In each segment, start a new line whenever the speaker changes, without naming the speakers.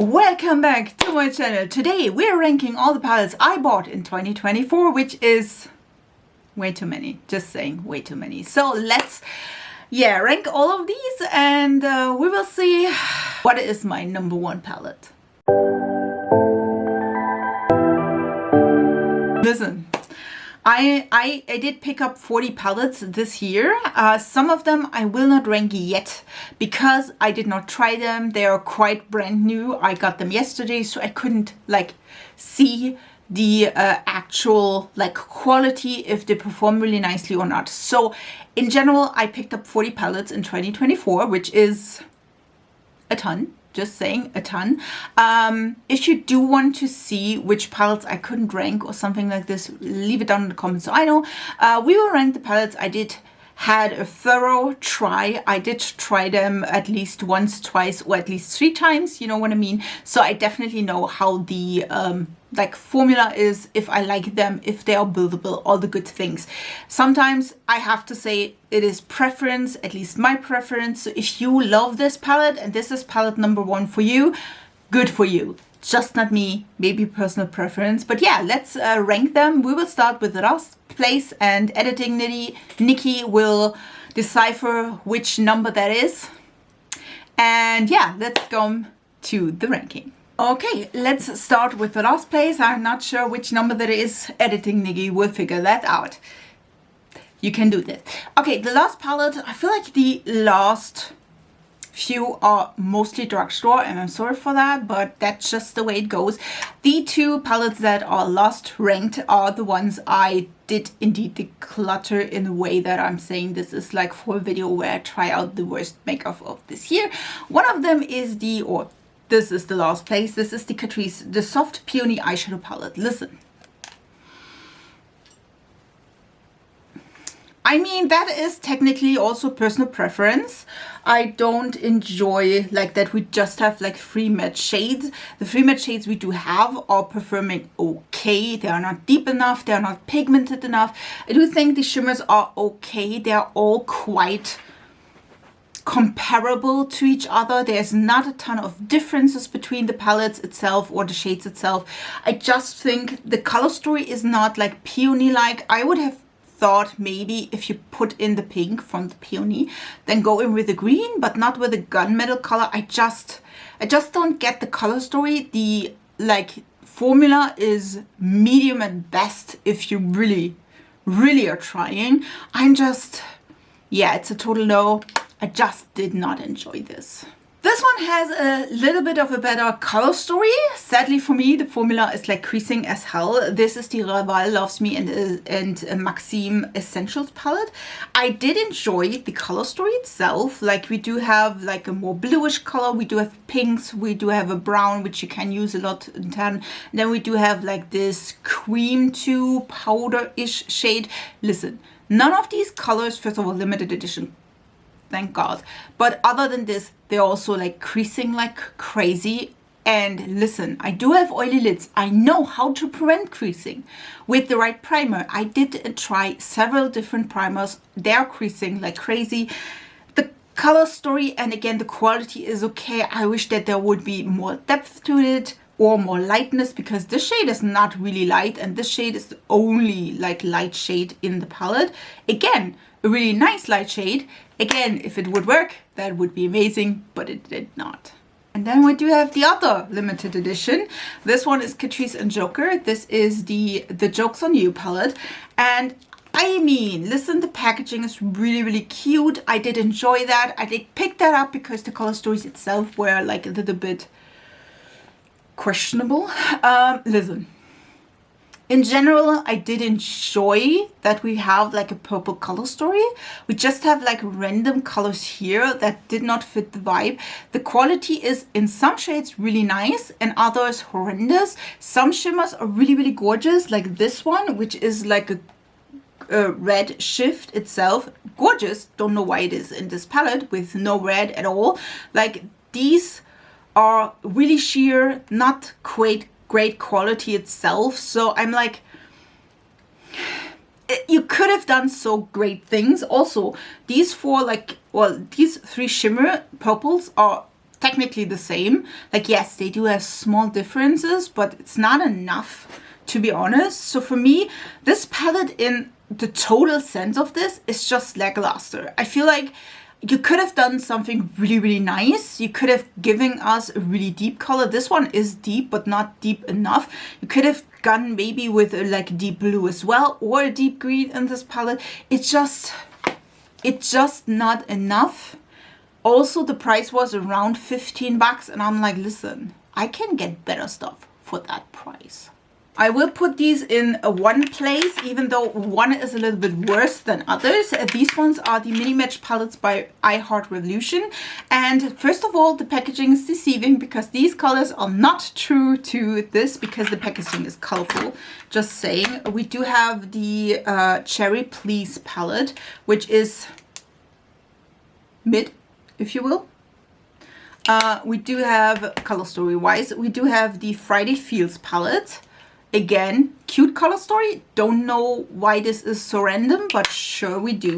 Welcome back to my channel. Today we're ranking all the palettes I bought in 2024, which is way too many. Just saying, way too many. So let's rank all of these and we will see what is my number one palette. Listen, I did pick up 40 palettes this year. Some of them I will not rank yet because I did not try them. They are quite brand new. I got them yesterday, so I couldn't see the actual quality, if they perform really nicely or not. So in general, I picked up 40 palettes in 2024, which is a ton. Just saying, a ton. If you do want to see which palettes I couldn't rank or something like this, leave it down in the comments so I know. We will rank the palettes. I had a thorough try. I did try them at least once, twice, or at least 3 times, you know what I mean? So I definitely know how the formula is, if I like them, if they are buildable, all the good things. Sometimes I have to say it is preference, at least my preference. So if you love this palette and this is palette number 1 for you, good for you. Just not me, maybe personal preference. But yeah, let's rank them. We will start with the last place, and editing Nikki will decipher which number that is. And yeah, let's go to the ranking. Okay, let's start with the last place. I'm not sure which number that is. Editing Nikki will figure that out. You can do that. Okay, the last palette, I feel like the last few are mostly drugstore, and I'm sorry for that, but that's just the way it goes. The 2 palettes that are last ranked are the ones I did indeed declutter in a way that I'm saying this is like for a video where I try out the worst makeup of this year. One of them is this is the last place. This is the Catrice, the Soft Peony Eyeshadow Palette. Listen. I mean, that is technically also personal preference. I don't enjoy that we just have 3 matte shades. The 3 matte shades we do have are performing okay. They are not deep enough. They are not pigmented enough. I do think the shimmers are okay. They are all quite comparable to each other. There's not a ton of differences between the palettes itself or the shades itself. I just think the color story is not peony-like. I would have thought maybe if you put in the pink from the peony, then go in with the green, but not with the gunmetal color. I just don't get the color story. The formula is medium at best if you really are trying. Yeah, it's a total no. I just did not enjoy this. This one has a little bit of a better color story. Sadly for me, the formula is creasing as hell. This is the Raval Loves Me and Maxime Essentials palette. I did enjoy the color story itself. We do have a more bluish color. We do have pinks. We do have a brown, which you can use a lot in tan. Then we do have this cream to powder-ish shade. Listen, none of these colors, first of all, limited edition, thank God. But other than this, they're also creasing like crazy. And listen, I do have oily lids. I know how to prevent creasing with the right primer. I did try several different primers. They're creasing like crazy. The color story and again, the quality is okay. I wish that there would be more depth to it or more lightness, because this shade is not really light and this shade is the only light shade in the palette. Again, a really nice light shade. Again, if it would work, that would be amazing, but it did not. And then we do have the other limited edition. This one is Katrice and Joker. This is the Jokes on You palette. And I mean, listen, the packaging is really cute. I did enjoy that. I did pick that up because the color stories itself were a little bit questionable. Listen. In general, I did enjoy that we have a purple color story. We just have random colors here that did not fit the vibe. The quality is in some shades really nice and others horrendous. Some shimmers are really gorgeous, like this one, which is a red shift itself. Gorgeous. Don't know why it is in this palette with no red at all. These are really sheer, not quite great quality itself. So I'm you could have done so great things. Also, these 4 these 3 shimmer purples are technically the same. Like, yes, they do have small differences, but it's not enough, to be honest. So for me, this palette in the total sense of this is just lackluster. I feel like you could have done something really, really nice. You could have given us a really deep color. This one is deep, but not deep enough. You could have gone maybe with a like deep blue as well, or a deep green in this palette. It's just not enough. Also, the price was around 15 bucks, and I'm like, listen, I can get better stuff for that price. I will put these in one place, even though one is a little bit worse than others. These ones are the Mini Match palettes by I Heart Revolution. And first of all, the packaging is deceiving because these colors are not true to this, because the packaging is colorful. Just saying. We do have the Cherry Please palette, which is mid, if you will. We do have, color story wise, we do have the Friday Feels palette. Again, cute color story. Don't know why this is so random, but sure we do.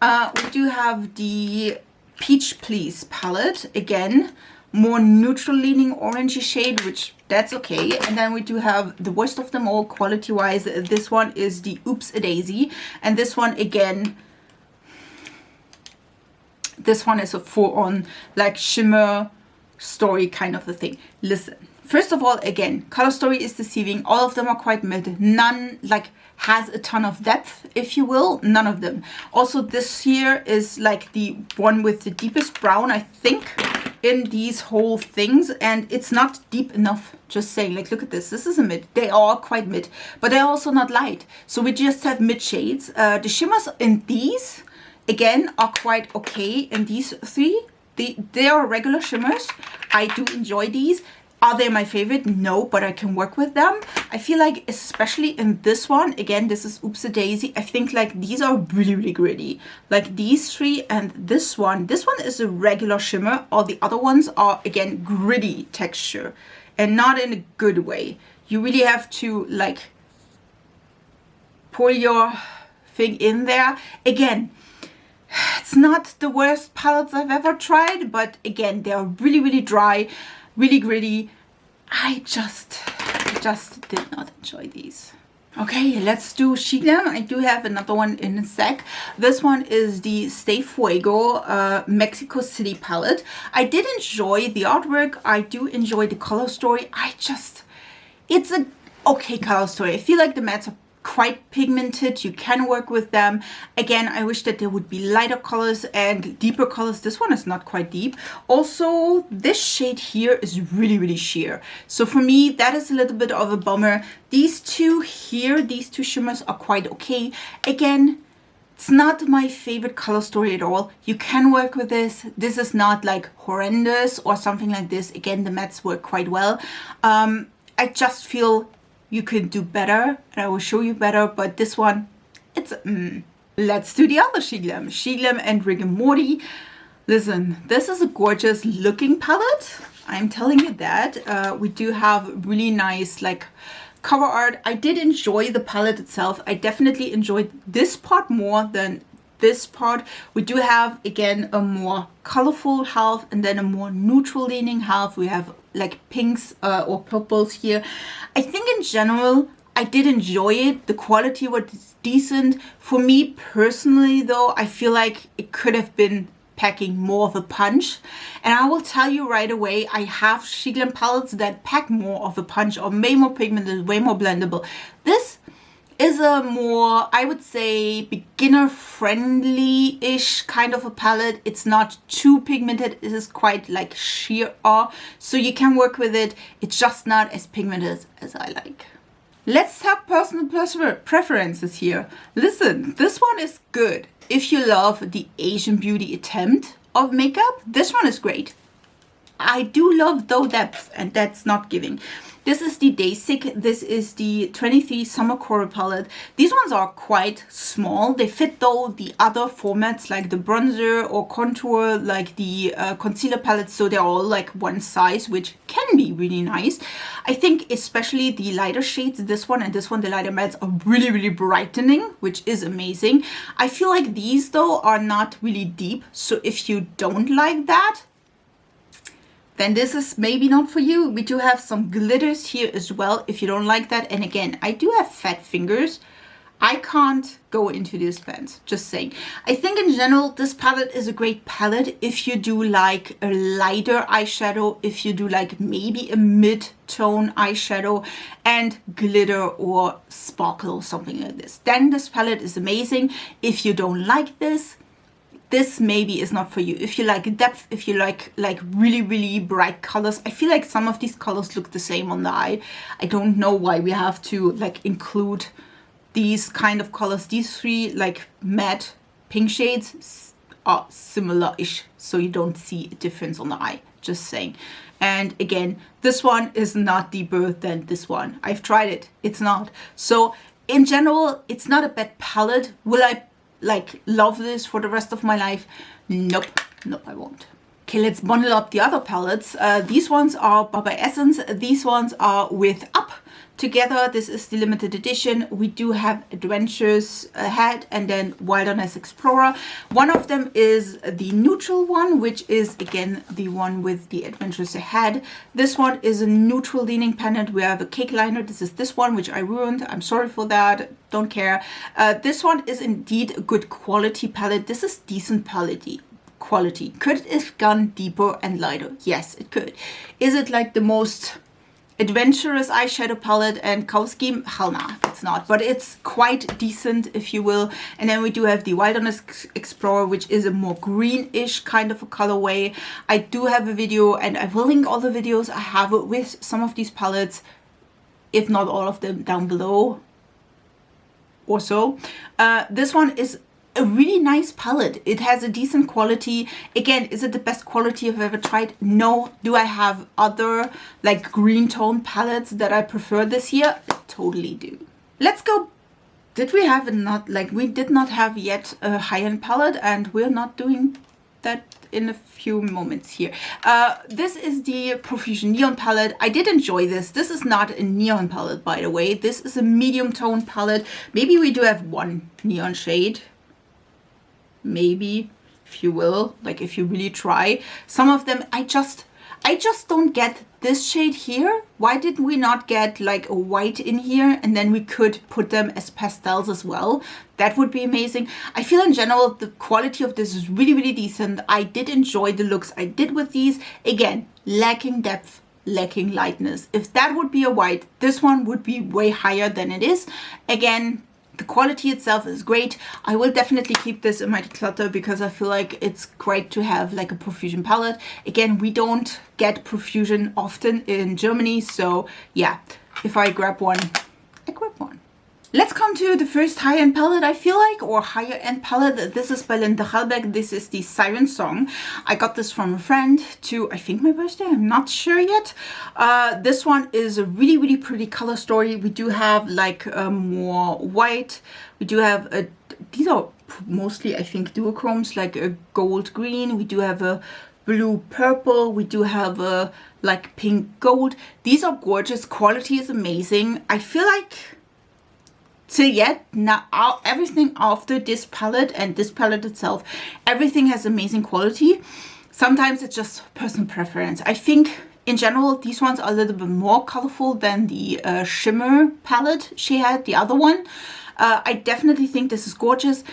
We do have the Peach Please palette. Again, more neutral leaning orangey shade, which that's okay. And then we do have the worst of them all quality wise. This one is the Oops a Daisy. And this one again, this one is a full-on like shimmer story kind of a thing. Listen. First of all, again, color story is deceiving. All of them are quite mid. None like has a ton of depth, if you will. None of them. Also, this here is like the one with the deepest brown, I think, in these whole things. And it's not deep enough. Just saying, like, look at this. This is a mid. They are quite mid, but they're also not light. So we just have mid shades. The shimmers in these, again, are quite okay. In these three, they are regular shimmers. I do enjoy these. Are they my favorite? No, but I can work with them. I feel like, especially in this one, again, this is Oops a Daisy. I think like these are really, really gritty. Like these three and this one. This one is a regular shimmer. All the other ones are, again, gritty texture. And not in a good way. You really have to like pour your thing in there. Again, it's not the worst palettes I've ever tried. But again, they are really, really dry. Really gritty. I just did not enjoy these. Okay, let's do Glam. I do have another one in a sec. This one is the Stay Fuego Mexico City palette. I did enjoy the artwork. I do enjoy the color story. It's a okay color story. I feel like the mattes are quite pigmented. You can work with them. Again, I wish that there would be lighter colors and deeper colors. This one is not quite deep. Also, this shade here is really, really sheer. So for me, that is a little bit of a bummer. These two here, these two shimmers are quite okay. Again, it's not my favorite color story at all. You can work with this. This is not like horrendous or something like this. Again, the mattes work quite well. I just feel you could do better, and I will show you better, but this one, it's Let's do the other Glam. Glam and Rick and Morty. Listen, this is a gorgeous looking palette. I'm telling you that. We do have really nice like cover art. I did enjoy the palette itself. I definitely enjoyed this part more than this part. We do have, again, a more colorful half and then a more neutral leaning half. We have like pinks or purples here. I think in general, I did enjoy it. The quality was decent. For me personally though, I feel like it could have been packing more of a punch. And I will tell you right away, I have Glam palettes that pack more of a punch or way more pigmented, way more blendable. This is a more, I would say, beginner friendly-ish kind of a palette. It's not too pigmented. It is quite like sheer, so you can work with it. It's just not as pigmented as I like. Let's talk personal preferences here. Listen, this one is good. If you love the Asian beauty attempt of makeup, this one is great. I do love though depth, and that's not giving. This is the Day Sick. This is the 23 Summer Coral palette. These ones are quite small. They fit though the other formats like the bronzer or contour, like the concealer palettes. So they're all like one size, which can be really nice. I think especially the lighter shades, this one and this one, the lighter mattes are really, really brightening, which is amazing. I feel like these though are not really deep. So if you don't like that, then this is maybe not for you. We do have some glitters here as well if you don't like that. And again, I do have fat fingers. I can't go into these pens, just saying. I think in general, this palette is a great palette if you do like a lighter eyeshadow, if you do like maybe a mid-tone eyeshadow and glitter or sparkle, something like this. Then this palette is amazing. If you don't like this, this maybe is not for you. If you like depth, if you like really, really bright colors. I feel like some of these colors look the same on the eye. I don't know why we have to like include these kind of colors. These three like matte pink shades are similar-ish, so you don't see a difference on the eye, just saying. And again, this one is not deeper than this one. I've tried it, it's not. So in general, it's not a bad palette. Will I like love this for the rest of my life? Nope, nope, I won't. Okay, let's bundle up the other palettes. These ones are by Essence. These ones are with Up together. This is the limited edition. We do have Adventures Ahead and then Wilderness Explorer. One of them is the neutral one, which is again the one with the Adventures Ahead. This one is a neutral leaning palette. We have a cake liner. This is this one, which I ruined. I'm sorry for that. Don't care. This one is indeed a good quality palette. This is decent quality. Could it have gone deeper and lighter? Yes, it could. Is it like the most adventurous eyeshadow palette and color scheme? Hell nah, it's not, but it's quite decent, if you will. And then we do have the Wilderness Explorer, which is a more greenish kind of a colorway. I do have a video, and I will link all the videos I have with some of these palettes, if not all of them, down below or so. This one is a really nice palette. It has a decent quality. Again, is it the best quality I've ever tried? No. Do I have other like green tone palettes that I prefer this year? I totally do. Let's go. Did we have we did not have yet a high-end palette, and we're not doing that in a few moments here. This is the Profusion Neon palette. I did enjoy this. This is not a neon palette, by the way. This is a medium tone palette. Maybe we do have one neon shade. Maybe, if you will, like if you really try. Some of them I just don't get this shade here. Why did we not get like a white in here, and then we could put them as pastels as well? That would be amazing. I feel in general the quality of this is really, really decent. I did enjoy the looks I did with these. Again, lacking depth, lacking lightness. If that would be a white, this one would be way higher than it is. Again, the quality itself is great. I will definitely keep this in my declutter because I feel like it's great to have like a Profusion palette. Again, we don't get Profusion often in Germany, so yeah, if I grab one, I grab one. Let's come to the first high-end palette, I feel like, or higher-end palette. This is by Linda Hallbeck. This is the Siren Song. I got this from a friend to, I think, my birthday. I'm not sure yet. This one is a really, really pretty color story. We do have like more white. We do have a, these are mostly, I think, duochromes, like a gold green. We do have a blue purple. We do have a like pink gold. These are gorgeous. Quality is amazing. I feel like till yet now everything after this palette and this palette itself, everything has amazing quality. Sometimes it's just personal preference. I think in general these ones are a little bit more colorful than the shimmer palette she had, the other one. I definitely think this is gorgeous.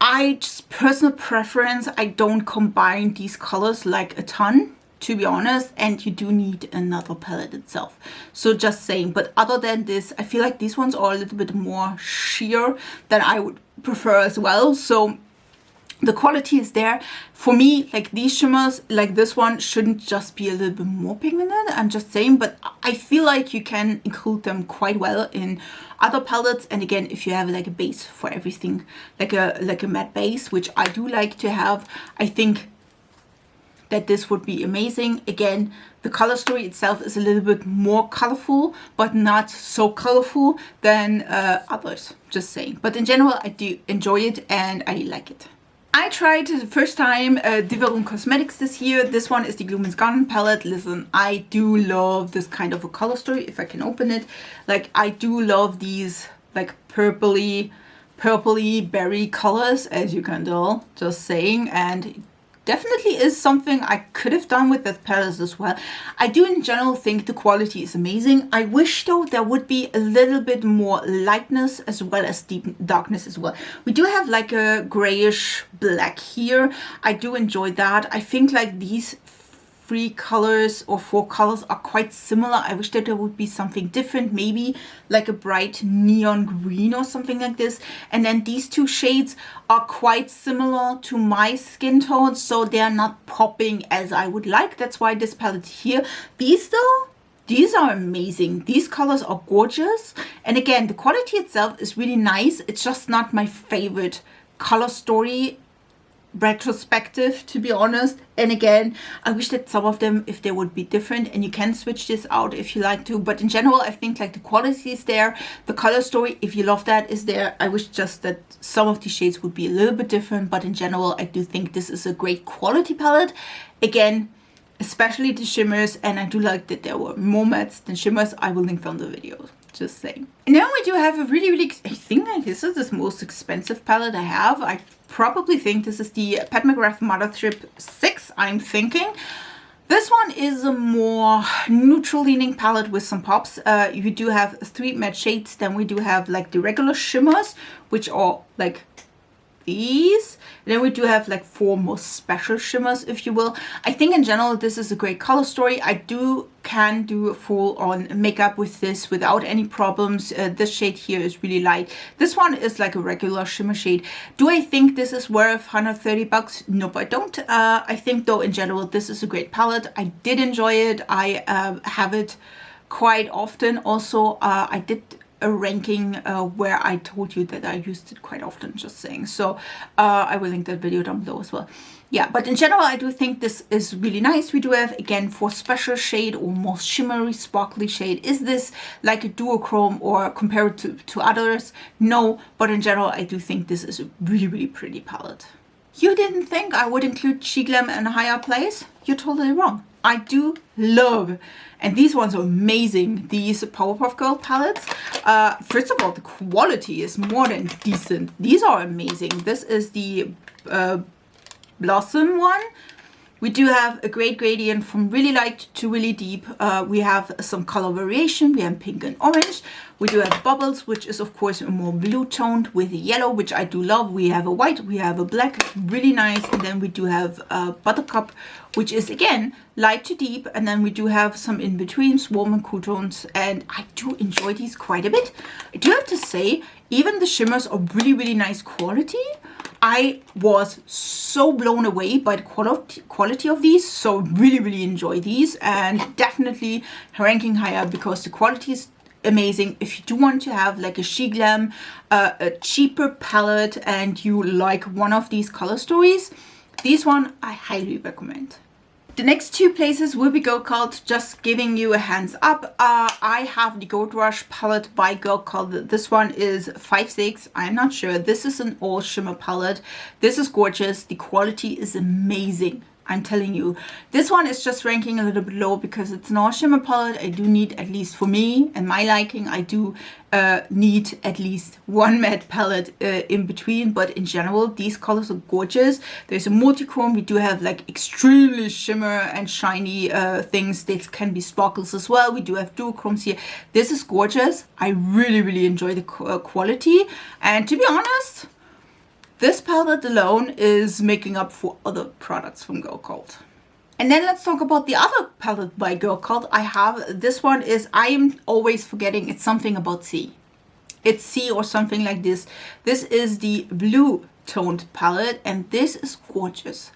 I just personal preference, I don't combine these colors like a ton, to be honest, and you do need another palette itself. So just saying, but other than this, I feel like these ones are a little bit more sheer than I would prefer as well. So the quality is there. For me, like these shimmers, like this one, shouldn't just be a little bit more pigmented. I'm just saying, but I feel like you can include them quite well in other palettes. And again, if you have like a base for everything, like a matte base, which I do like to have, I think that this would be amazing. Again, the color story itself is a little bit more colorful, but not so colorful than others, just saying. But in general, I do enjoy it and I like it. I tried the first time Divarum Cosmetics this year. This one is the Gloom Garden palette. Listen, I do love this kind of a color story, if I can open it. Like, I do love these like purpley berry colors, as you can tell, just saying. And definitely is something I could have done with this palette as well. I do in general think the quality is amazing. I wish though there would be a little bit more lightness as well as deep darkness as well. We do have like a grayish black here. I do enjoy that. I think like these 3 colors or 4 colors are quite similar. I wish that there would be something different, maybe like a bright neon green or something like this. And then these 2 shades are quite similar to my skin tone, so they're not popping as I would like. That's why this palette here. These though, these are amazing. These colors are gorgeous. And again, the quality itself is really nice. It's just not my favorite color story retrospective, to be honest. And again, I wish that some of them, if they would be different, and you can switch this out if you like to, but in general I think like the quality is there, the color story, if you love that, is there. I wish just that some of the shades would be a little bit different, but in general I do think this is a great quality palette. Again, especially the shimmers, and I do like that there were more mattes than shimmers. I will link them in the video, just saying. And now we do have a really, I think like this is the most expensive palette I have. I probably think this is the Pat McGrath Mothership 6, I'm thinking. This one is a more neutral leaning palette with some pops. You do have 3 matte shades, then we do have like the regular shimmers, which are like these. And then we do have like 4 more special shimmers, if you will. I think in general this is a great color story. I can do full on makeup with this without any problems. This shade here is really light. This one is like a regular shimmer shade. Do I think this is worth 130 bucks? Nope, I don't. I think though in general this is a great palette. I did enjoy it. I have it quite often. Also, I did a ranking where I told you that I used it quite often, just saying. So I will link that video down below as well. Yeah, but in general I do think this is really nice. We do have again 4 special shade or more shimmery sparkly shade. Is this like a duochrome or compared to others? No, but in general I do think this is a really pretty palette. You didn't think I would include Cheek Glam and Higher Place? You're totally wrong. I do love, and these ones are amazing, these Powerpuff Girl palettes. First of all, the quality is more than decent. These are amazing. This is the Blossom one. We do have a great gradient from really light to really deep. We have some color variation. We have pink and orange. We do have bubbles, which is of course more blue toned with yellow, which I do love. We have a white, we have a black, really nice. And then we do have a buttercup, which is again light to deep. And then we do have some in betweens, warm and cool tones. And I do enjoy these quite a bit. I do have to say, even the shimmers are really nice quality. I was so blown away by the quality of these, so really enjoy these, and definitely ranking higher because the quality is amazing. If you do want to have like a Cheek Glam, a cheaper palette, and you like one of these color stories, this one I highly recommend. The next 2 places will be Girl Cult, just giving you a hands up. I have the Gold Rush palette by Girl Cult. This one is 5.6. I'm not sure. This is an all shimmer palette. This is gorgeous. The quality is amazing. I'm telling you, this one is just ranking a little bit low because it's an all shimmer palette. I do need, at least for me and my liking, I do need at least 1 matte palette in between. But in general, these colors are gorgeous. There's a multi-chrome. We do have like extremely shimmer and shiny things. This can be sparkles as well. We do have duochromes here. This is gorgeous. I really enjoy the quality. And to be honest, this palette alone is making up for other products from Girl Cult. And then let's talk about the other palette by Girl Cult I have. This one is, I am always forgetting, it's something about C. It's C or something like this. This is the blue toned palette, and this is gorgeous.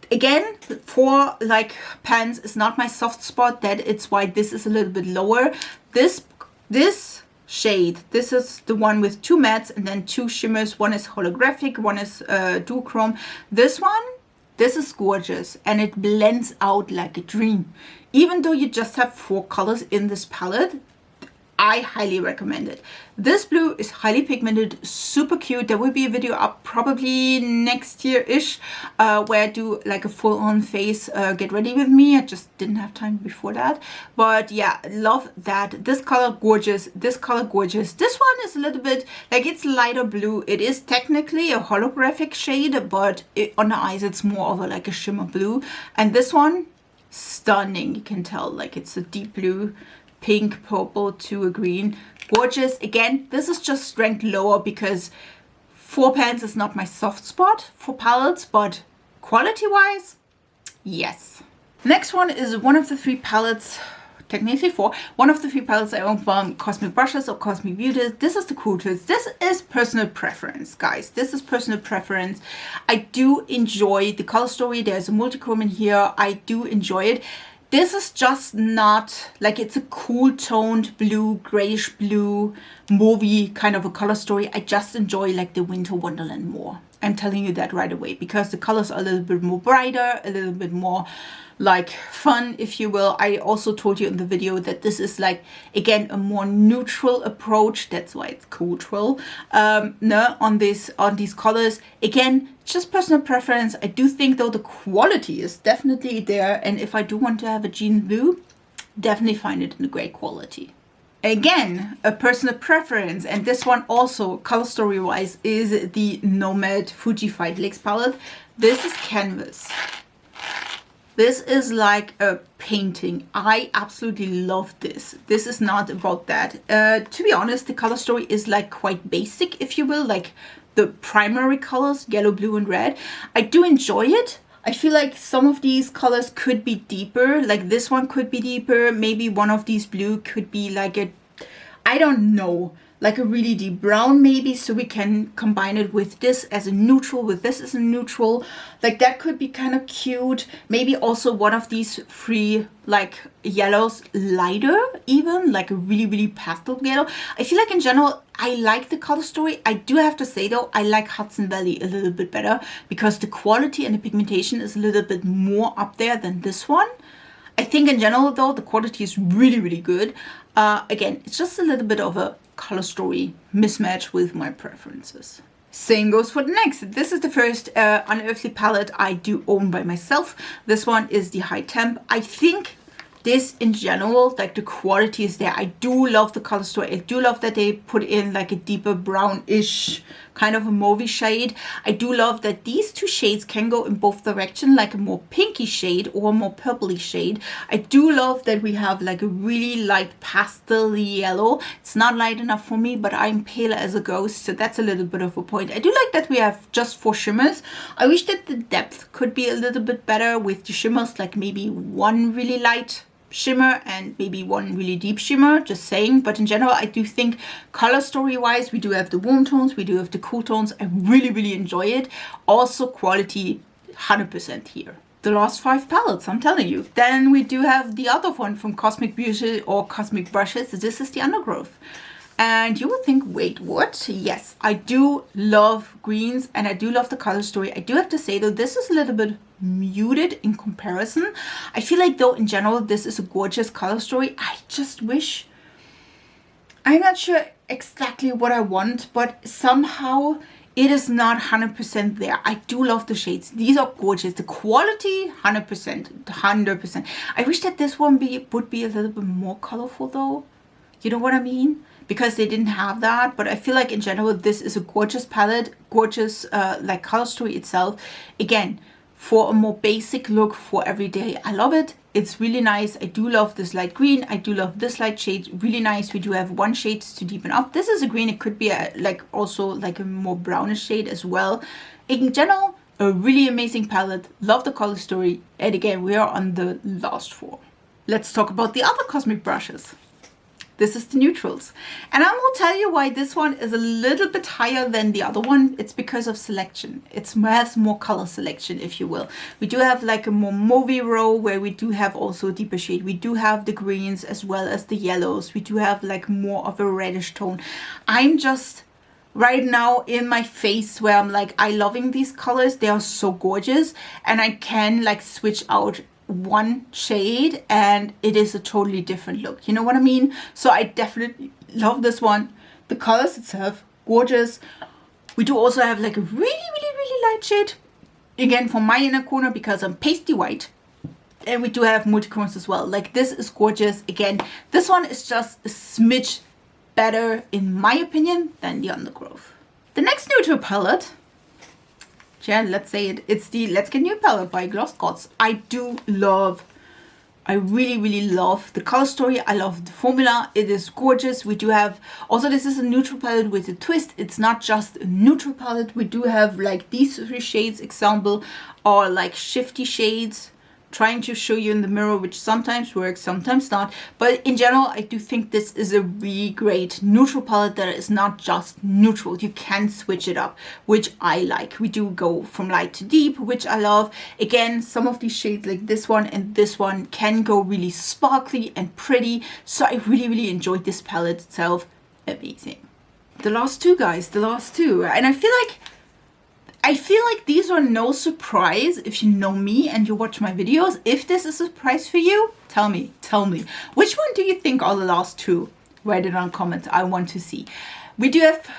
Again, for like pans is not my soft spot. It's why this is a little bit lower. This shade, this is the one with 2 mattes and then 2 shimmers. One is holographic, one is duochrome. This one, this is gorgeous, and it blends out like a dream. Even though you just have 4 colors in this palette, I highly recommend it. This blue is highly pigmented, super cute. There will be a video up probably next year-ish where I do like a full-on face get ready with me. I just didn't have time before that. But yeah, love that. This color, gorgeous. This color, gorgeous. This one is a little bit, like, it's lighter blue. It is technically a holographic shade, but on the eyes, it's more of a, like a shimmer blue. And this one, stunning. You can tell, like, it's a deep blue, pink, purple to a green. Gorgeous. Again, this is just ranked lower because 4 pans is not my soft spot for palettes, but quality wise, yes. Next one is one of the 3 palettes, technically 4, one of the 3 palettes I own from Cosmic Brushes or Cosmic Beauties. This is the Cool Twist. This is personal preference, guys. This is personal preference. I do enjoy the color story. There's a multichrome in here. I do enjoy it. This is just not, like, it's a cool toned blue, grayish blue, movie kind of a color story. I just enjoy like the Winter Wonderland more. I'm telling you that right away because the colors are a little bit more brighter, a little bit more like fun, if you will. I also told you in the video that this is like, again, a more neutral approach. That's why it's neutral on these colors. Again, just personal preference. I do think though the quality is definitely there, and if I do want to have a jean blue, definitely find it in a great quality. Again, a personal preference, and this one also color story wise is the Nomad Fuji Fight Lakes palette. This is canvas. This is like a painting. I absolutely love this. This is not about that. To be honest, the color story is like quite basic, if you will, like the primary colors, yellow, blue, and red. I do enjoy it. I feel like some of these colors could be deeper. Like this one could be deeper. Maybe one of these blue could be like a, I don't know, like a really deep brown maybe, so we can combine it with this as a neutral, with this as a neutral. Like that could be kind of cute. Maybe also one of these 3 like yellows lighter, even like a really, really pastel yellow. I feel like in general, I like the color story. I do have to say though, I like Hudson Valley a little bit better because the quality and the pigmentation is a little bit more up there than this one. I think in general though, the quality is really, really good. Again, it's just a little bit of a color story mismatch with my preferences. Same goes for the next. This is the first Unearthly palette I do own by myself. This one is the High Temp. I think this in general, like the quality is there. I do love the color story. I do love that they put in like a deeper brownish kind of a mauvey shade. I do love that these 2 shades can go in both directions, like a more pinky shade or a more purpley shade. I do love that we have like a really light pastel yellow. It's not light enough for me, but I'm pale as a ghost, so that's a little bit of a point. I do like that we have just 4 shimmers. I wish that the depth could be a little bit better with the shimmers, like maybe 1 really light shimmer and maybe 1 really deep shimmer, just saying. But in general, I do think color story wise, we do have the warm tones, we do have the cool tones. I really, really enjoy it. Also quality 100% here. The last 5 palettes, I'm telling you. Then we do have the other one from Cosmic Beauty or Cosmic Brushes. This is the Undergrowth. And you would think, wait, what? Yes, I do love greens and I do love the color story. I do have to say though, this is a little bit muted in comparison. I feel like though in general, this is a gorgeous color story. I just wish, I'm not sure exactly what I want, but somehow it is not 100% there. I do love the shades. These are gorgeous. The quality, 100%, 100%. I wish that this one would be a little bit more colorful though. You know what I mean? Because they didn't have that, but I feel like in general this is a gorgeous palette, gorgeous like color story itself. Again, for a more basic look for every day, I love it. It's really nice. I do love this light green. I do love this light shade, really nice. We do have 1 shade to deepen up. This is a green. It could be a, like also like a more brownish shade as well. In general, a really amazing palette. Love the color story. And again, we are on the last 4. Let's talk about the other Cosmic Brushes. This is the neutrals. And I will tell you why this one is a little bit higher than the other one. It's because of selection. It has more color selection, if you will. We do have like a more mauvey row where we do have also a deeper shade. We do have the greens as well as the yellows. We do have like more of a reddish tone. I'm just right now in my face where I'm like, I loving these colors. They are so gorgeous. And I can like switch out one shade and it is a totally different look. You know what I mean? So I definitely love this one. The colors itself, gorgeous. We do also have like a really light shade, again for my inner corner because I'm pasty white. And we do have multicorns as well. Like this is gorgeous. Again, this one is just a smidge better in my opinion than the Undergrowth. The next neutral palette, yeah, let's say it's the Let's Get New palette by Gloss Gods. I really love the color story. I love the formula. It is gorgeous. We do have also, this is a neutral palette with a twist. It's not just a neutral palette. We do have like these 3 shades example are like shifty shades, trying to show you in the mirror, which sometimes works, sometimes not. But in general, I do think this is a really great neutral palette that is not just neutral. You can switch it up, which I like. We do go from light to deep, which I love. Again, some of these shades like this one and this one can go really sparkly and pretty. So I really enjoyed this palette itself. Amazing. The last two, guys, the last two. And I feel like these are no surprise if you know me and you watch my videos. If this is a surprise for you, tell me. Which one do you think are the last two? Write it on comments. I want to see. We do have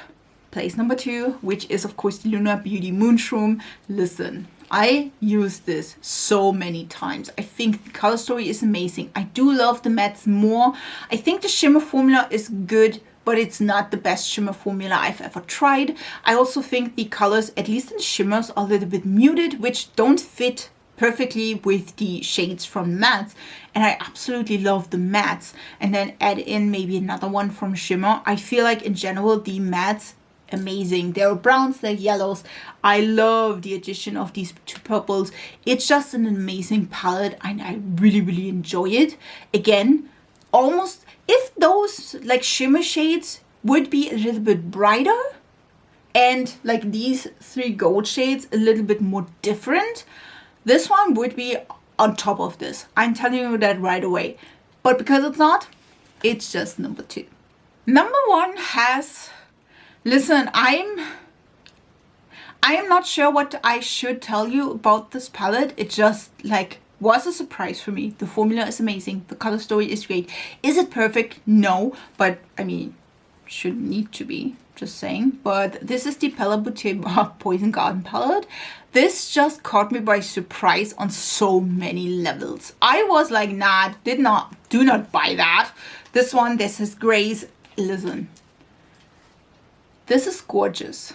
place number 2, which is of course the Lunar Beauty Moonshroom. Listen, I use this so many times. I think the color story is amazing. I do love the mattes more. I think the shimmer formula is good, but it's not the best shimmer formula I've ever tried. I also think the colors, at least in shimmers, are a little bit muted, which don't fit perfectly with the shades from mattes. And I absolutely love the mattes. And then add in maybe another one from shimmer. I feel like in general, the mattes, amazing. There are browns, there are yellows. I love the addition of these 2 purples. It's just an amazing palette and I really enjoy it. Again, almost, if those like shimmer shades would be a little bit brighter and like these 3 gold shades a little bit more different, this one would be on top of this. I'm telling you that right away. But because it's not, it's just number 2. Number 1 has, listen, I am not sure what I should tell you about this palette. It just like was a surprise for me. The formula is amazing. The color story is great. Is it perfect? No, but I mean, shouldn't need to be, just saying. But this is the Bella Boutique Poison Garden palette. This just caught me by surprise on so many levels. I was like, nah, do not buy that. This one, this is Grace. Listen, this is gorgeous.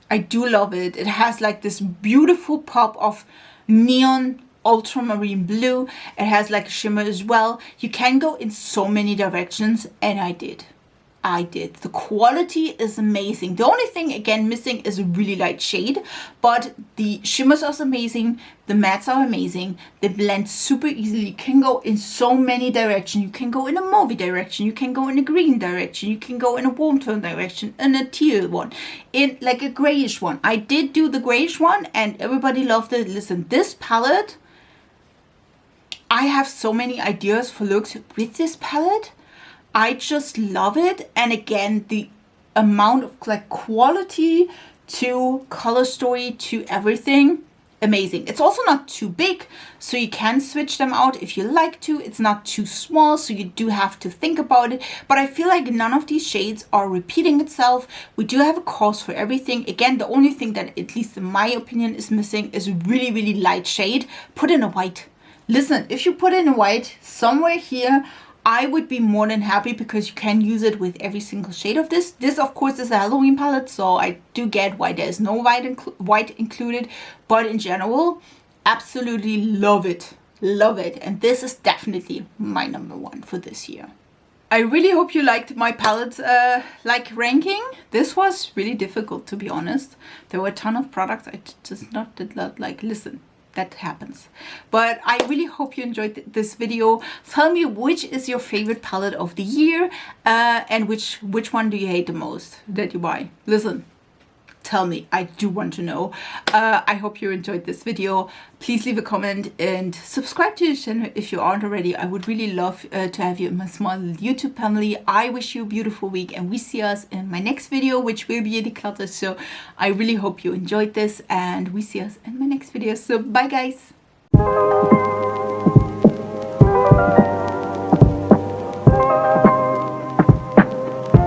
I do love it. It has like this beautiful pop of neon ultramarine blue. It has like a shimmer as well. You can go in so many directions and I did. The quality is amazing. The only thing again missing is a really light shade, but the shimmers are amazing. The mattes are amazing. They blend super easily. You can go in so many directions. You can go in a mauvey direction. You can go in a green direction. You can go in a warm tone direction, in a teal one, in like a grayish one. I did do the grayish one and everybody loved it. Listen, this palette, I have so many ideas for looks with this palette. I just love it. And again, the amount of like quality to color story to everything, amazing. It's also not too big, so you can switch them out if you like to. It's not too small, so you do have to think about it. But I feel like none of these shades are repeating itself. We do have a cause for everything. Again, the only thing that, at least in my opinion, is missing is a really light shade. Put in a white. Listen, if you put in a white somewhere here, I would be more than happy because you can use it with every single shade of this. This, of course, is a Halloween palette, so I do get why there's no white included. But in general, absolutely love it. Love it. And this is definitely my number 1 for this year. I really hope you liked my palette ranking. This was really difficult, to be honest. There were a ton of products I just did not like. Listen. That happens. But I really hope you enjoyed this video. Tell me which is your favorite palette of the year and which one do you hate the most that you buy. Listen, tell me. I do want to know. I hope you enjoyed this video. Please leave a comment and subscribe to the channel if you aren't already. I would really love to have you in my small YouTube family. I wish you a beautiful week and we see us in my next video, which will be a declutter. So I really hope you enjoyed this and we see us in my next video. So bye guys.